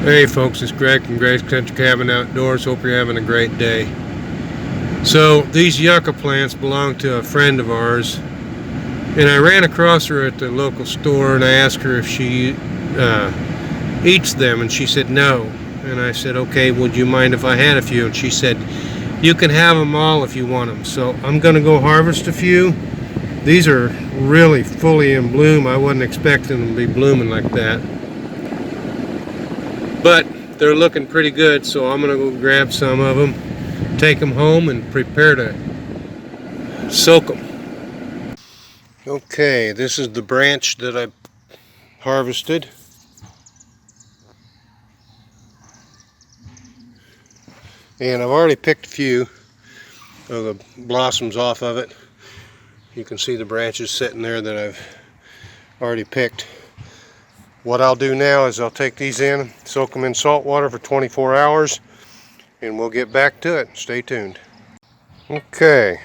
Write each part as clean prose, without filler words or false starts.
Hey folks, it's Greg from Greg's Country Cabin Outdoors. Hope you're having a great day. So these yucca plants belong to a friend of ours, and I ran across her at the local store and I asked her if she eats them, and she said no. And I said, okay, would you mind if I had a few? And she said, you can have them all if you want them. So I'm gonna go harvest a few. These are really fully in bloom. I wasn't expecting them to be blooming like that, but they're looking pretty good, so I'm gonna go grab some of them, take them home, and prepare to soak them. Okay, this is the branch that I harvested. And I've already picked a few of the blossoms off of it. You can see the branches sitting there that I've already picked. What I'll do now is I'll take these in, soak them in salt water for 24 hours, and we'll get back to it. Stay tuned. Okay,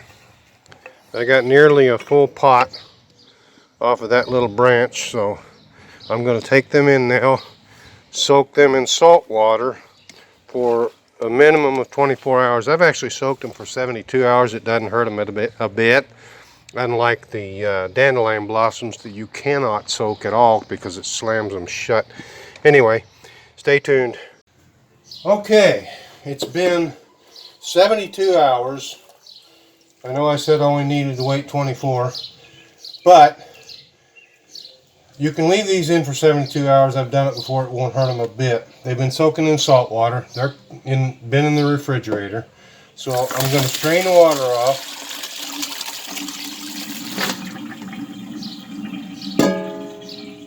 I got nearly a full pot off of that little branch, so I'm going to take them in now, soak them in salt water for a minimum of 24 hours. I've actually soaked them for 72 hours. It doesn't hurt them a bit. Unlike the dandelion blossoms that you cannot soak at all because it slams them shut. Anyway, stay tuned. Okay, it's been 72 hours. I know I said I only needed to wait 24, but you can leave these in for 72 hours. I've done it before. It won't hurt them a bit. They've been soaking in salt water. They're been in the refrigerator. So I'm going to strain the water off.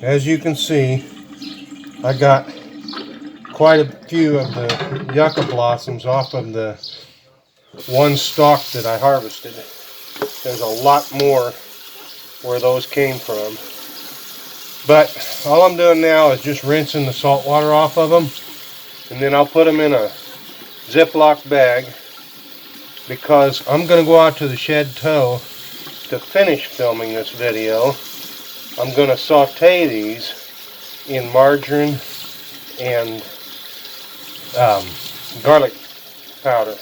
As you can see, I got quite a few of the yucca blossoms off of the one stalk that I harvested. There's a lot more where those came from. But all I'm doing now is just rinsing the salt water off of them, and then I'll put them in a Ziploc bag because I'm going to go out to the shed toe to finish filming this video. I'm going to saute these in margarine and garlic powder.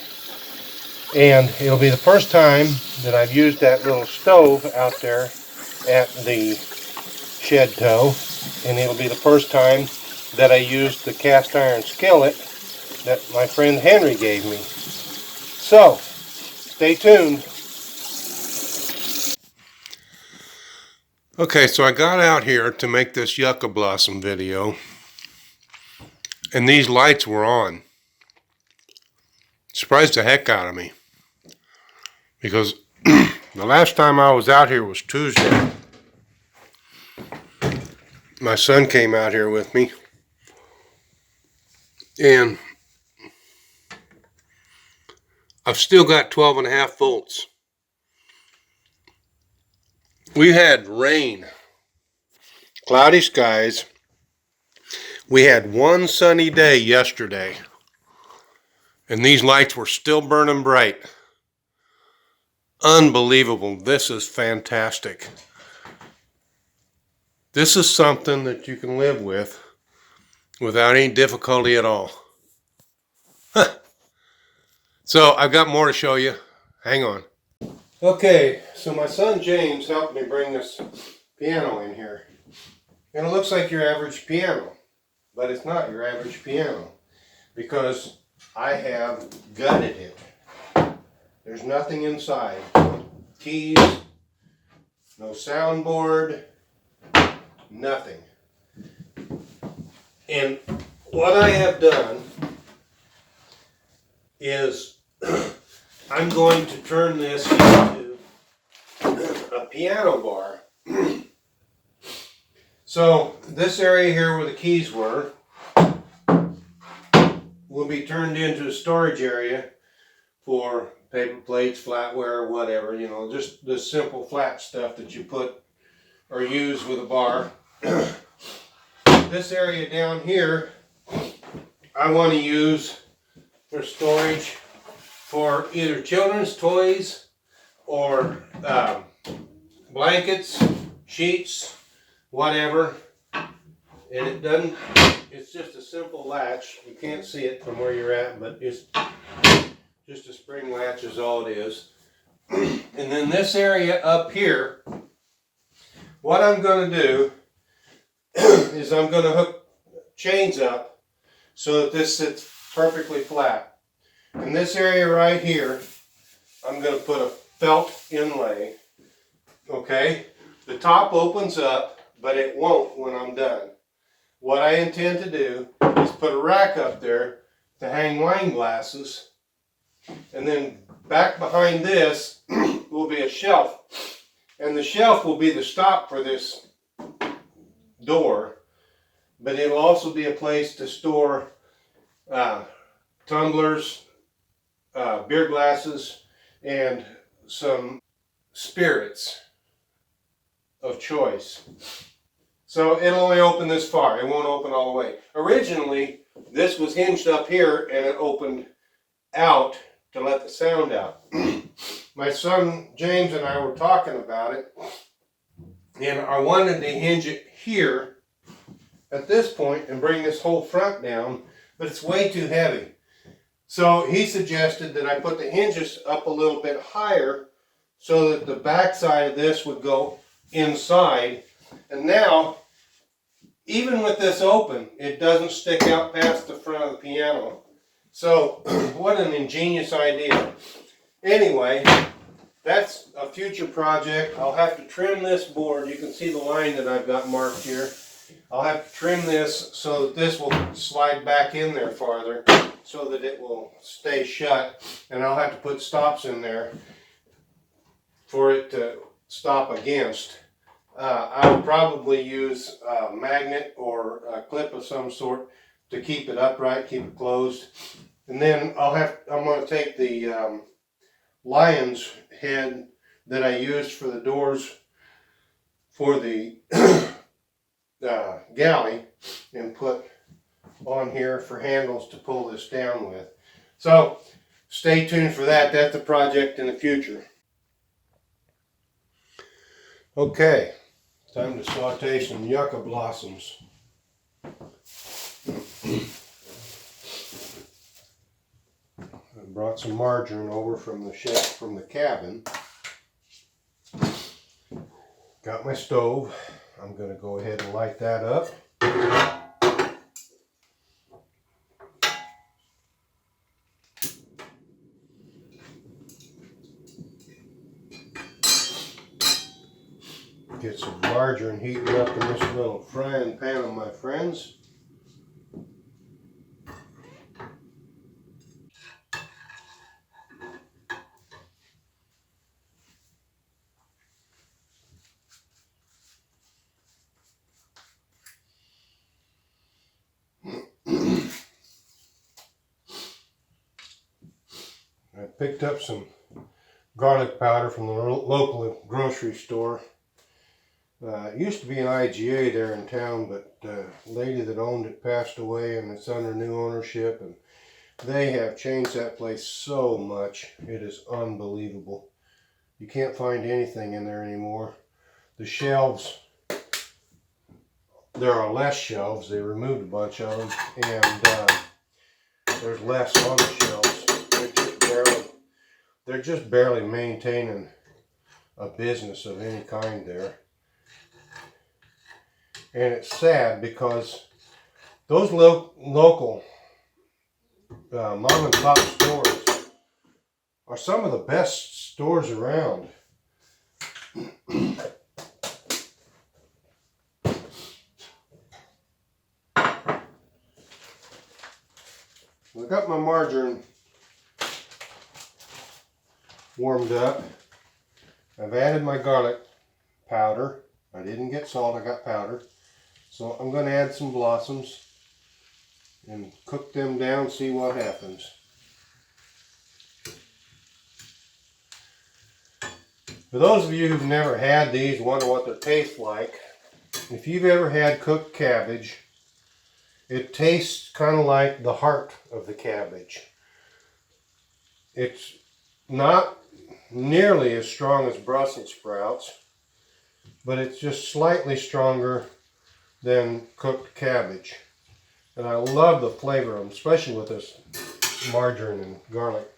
And it'll be the first time that I've used that little stove out there at the shed toe, and it'll be the first time that I used the cast iron skillet that my friend Henry gave me. So, stay tuned. Okay, so I got out here to make this yucca blossom video, and these lights were on. Surprised the heck out of me, because the last time I was out here was Tuesday. My son came out here with me, and I've still got 12.5 volts. We had rain, cloudy skies. We had one sunny day yesterday, and these lights were still burning bright. Unbelievable. This is fantastic. This is something that you can live with without any difficulty at all. So I've got more to show you. Hang on. Okay, so my son James helped me bring this piano in here. And it looks like your average piano, but it's not your average piano because I have gutted it. There's nothing inside. Keys, no soundboard, nothing. And what I have done is I'm going to turn this into a piano bar. So this area here where the keys were will be turned into a storage area for paper plates, flatware, whatever, you know, just the simple flat stuff that you put or use with a bar. This area down here I want to use for storage for either children's toys or blankets, sheets, whatever. And it it's just a simple latch. You can't see it from where you're at, but it's just a spring latch is all it is. And then this area up here, what I'm going to do is I'm going to hook chains up so that this sits perfectly flat. In this area right here, I'm going to put a felt inlay. Okay, the top opens up, but it won't when I'm done. What I intend to do is put a rack up there to hang wine glasses, and then back behind this will be a shelf, and the shelf will be the stop for this door, but it'll also be a place to store tumblers, beer glasses, and some spirits of choice. So it'll only open this far. It won't open all the way. Originally, this was hinged up here and it opened out to let the sound out. My son James and I were talking about it, and I wanted to hinge it here at this point and bring this whole front down, but it's way too heavy. So he suggested that I put the hinges up a little bit higher so that the back side of this would go inside. And now, even with this open, it doesn't stick out past the front of the piano. So, what an ingenious idea. Anyway, that's a future project. I'll have to trim this board. You can see the line that I've got marked here. I'll have to trim this so that this will slide back in there farther so that it will stay shut. And I'll have to put stops in there for it to stop against. I will probably use a magnet or a clip of some sort to keep it upright, keep it closed. And then I'm going to take the lion's head that I used for the doors for the galley and put on here for handles to pull this down with. So stay tuned for that. That's a project in the future. Okay, time to saute some yucca blossoms. I brought some margarine over from the chef from the cabin. Got my stove. I'm going to go ahead and light that up. Get some margarine heating up in this little frying pan of my friends. I picked up some garlic powder from the local grocery store. It used to be an IGA there in town, but the lady that owned it passed away and it's under new ownership, and they have changed that place so much. It is unbelievable. You can't find anything in there anymore. The shelves, there are less shelves. They removed a bunch of them, and there's less on the shelves. They're just barely maintaining a business of any kind there. And it's sad because those local mom and pop stores are some of the best stores around. I got my margarine warmed up. I've added my garlic powder. I didn't get salt, I got powder. So I'm going to add some blossoms and cook them down, see what happens. For those of you who've never had these, wonder what they taste like, if you've ever had cooked cabbage, it tastes kind of like the heart of the cabbage. It's not nearly as strong as Brussels sprouts, but it's just slightly stronger than cooked cabbage. And I love the flavor of them, especially with this margarine and garlic.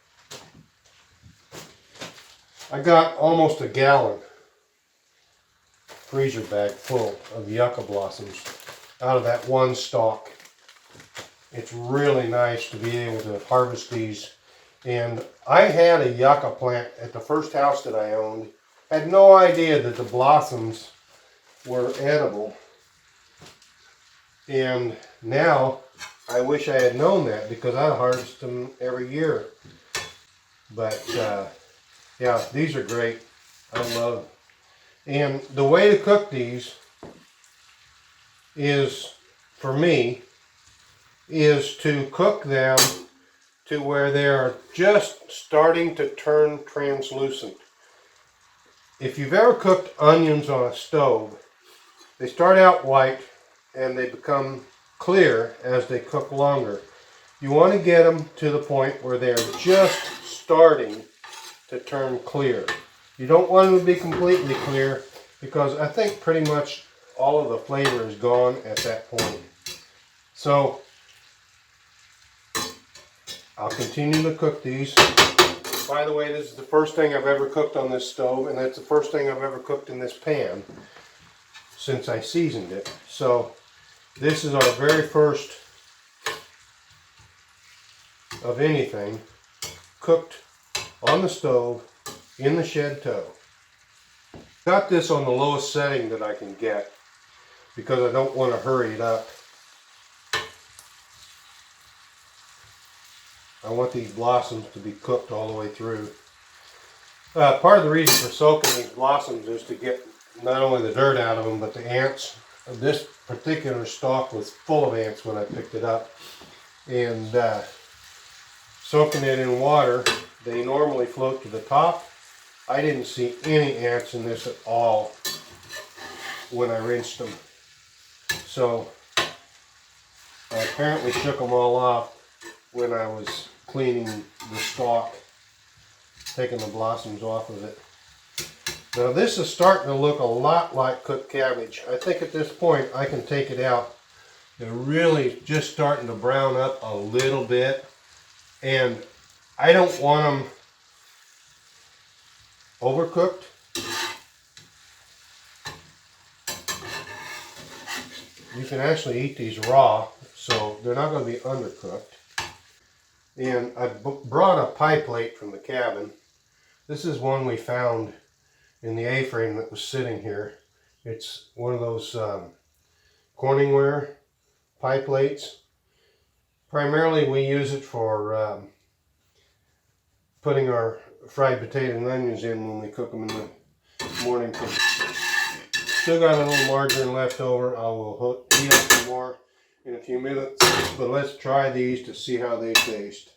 I got almost a gallon freezer bag full of yucca blossoms out of that one stalk. It's really nice to be able to harvest these. And I had a yucca plant at the first house that I owned. Had no idea that the blossoms were edible. And now I wish I had known that, because I harvest them every year. But yeah, these are great. I love them. And the way to cook these is, for me, is to cook them to where they are just starting to turn translucent. If you've ever cooked onions on a stove, they start out white and they become clear as they cook longer. You want to get them to the point where they're just starting to turn clear. You don't want them to be completely clear, because I think pretty much all of the flavor is gone at that point. So I'll continue to cook these. By the way, this is the first thing I've ever cooked on this stove, and that's the first thing I've ever cooked in this pan since I seasoned it. So this is our very first of anything cooked on the stove in the shed toe. Got this on the lowest setting that I can get, because I don't want to hurry it up. I want these blossoms to be cooked all the way through. Part of the reason for soaking these blossoms is to get not only the dirt out of them, but the ants. This particular stalk was full of ants when I picked it up. And soaking it in water, they normally float to the top. I didn't see any ants in this at all when I rinsed them. So I apparently shook them all off when I was cleaning the stalk, taking the blossoms off of it. Now this is starting to look a lot like cooked cabbage. I think at this point I can take it out. They're really just starting to brown up a little bit, and I don't want them overcooked. You can actually eat these raw, so they're not going to be undercooked. And I brought a pie plate from the cabin. This is one we found in the A-frame that was sitting here. It's one of those Corningware pie plates. Primarily we use it for putting our fried potato and onions in when we cook them in the morning. Still got a little margarine left over. I will heat up some more in a few minutes, but let's try these to see how they taste.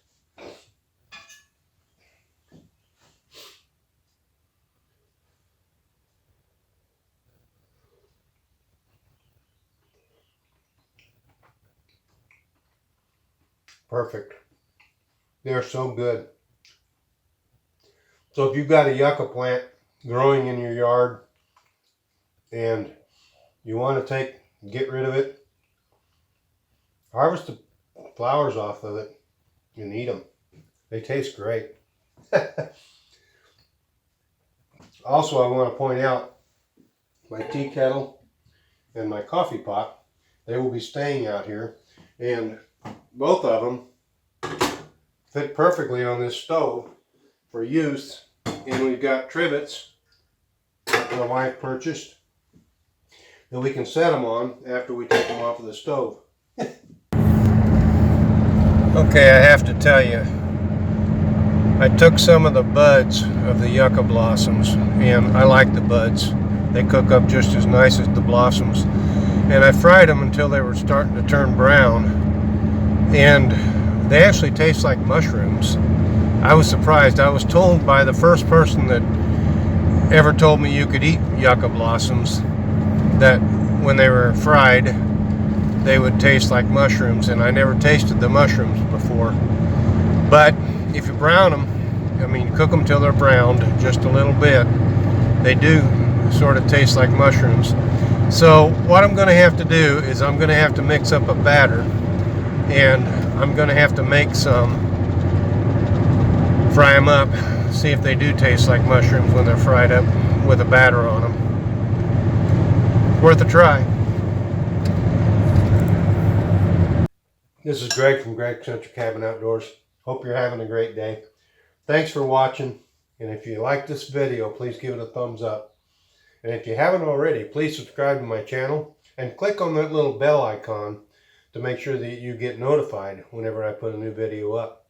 Perfect. They're so good. So if you've got a yucca plant growing in your yard and you want to get rid of it, harvest the flowers off of it and eat them. They taste great. Also, I want to point out my tea kettle and my coffee pot, they will be staying out here, and both of them fit perfectly on this stove for use. And we've got trivets that my wife purchased that we can set them on after we take them off of the stove. Okay, I have to tell you, I took some of the buds of the yucca blossoms, and I like the buds. They cook up just as nice as the blossoms. And I fried them until they were starting to turn brown, and they actually taste like mushrooms. I was surprised. I was told by the first person that ever told me you could eat yucca blossoms that when they were fried they would taste like mushrooms, and I never tasted the mushrooms before. But if you brown them, I mean cook them till they're browned just a little bit, they do sort of taste like mushrooms. So what I'm going to have to do is I'm going to have to mix up a batter And I'm going to have to make some, fry them up, see if they do taste like mushrooms when they're fried up with a batter on them. Worth a try. This is Greg from Greg's Country Cabin Outdoors. Hope you're having a great day. Thanks for watching, and if you like this video, please give it a thumbs up. And if you haven't already, please subscribe to my channel and click on that little bell icon to make sure that you get notified whenever I put a new video up.